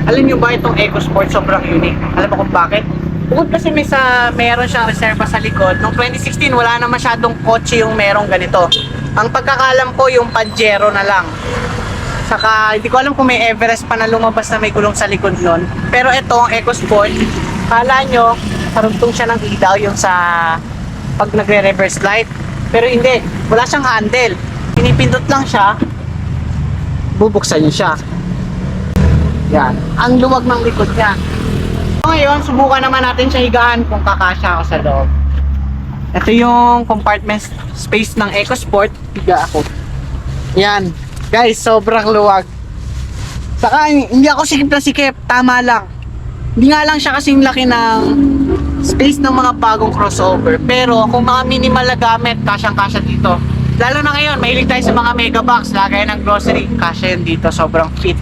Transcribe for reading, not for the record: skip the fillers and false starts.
Alam nyo ba itong EcoSport sobrang unique? Alam mo kung bakit? Bukod kasi meron siyang reserva sa likod. Noong 2016, wala na masyadong kotse yung merong ganito. Ang pagkakalam ko, yung Pajero na lang. Saka, hindi ko alam kung may Everest pa na lumabas na may gulong sa likod nun. Pero itong EcoSport, kala nyo, karugtong siya ng ilaw yung sa pag nagre-reverse light. Pero hindi, wala siyang handle. Pinipindot lang siya, bubuksan nyo siya. Yan, ang luwag ng likod niya. Ngayon, subukan naman natin siya higaan kung kakasya ako sa loob. Ito yung compartment space ng EcoSport. Higa ako. Yan. Guys, sobrang luwag. Saka, hindi ako sikip na sikip. Tama lang. Hindi nga lang siya kasing laki ng space ng mga bagong crossover. Pero, kung mga minimal na gamit, kasyang-kasya dito. Lalo na ngayon, mahilig tayo sa mga mega box. Lagay ng grocery. Kasya yan dito. Sobrang fit.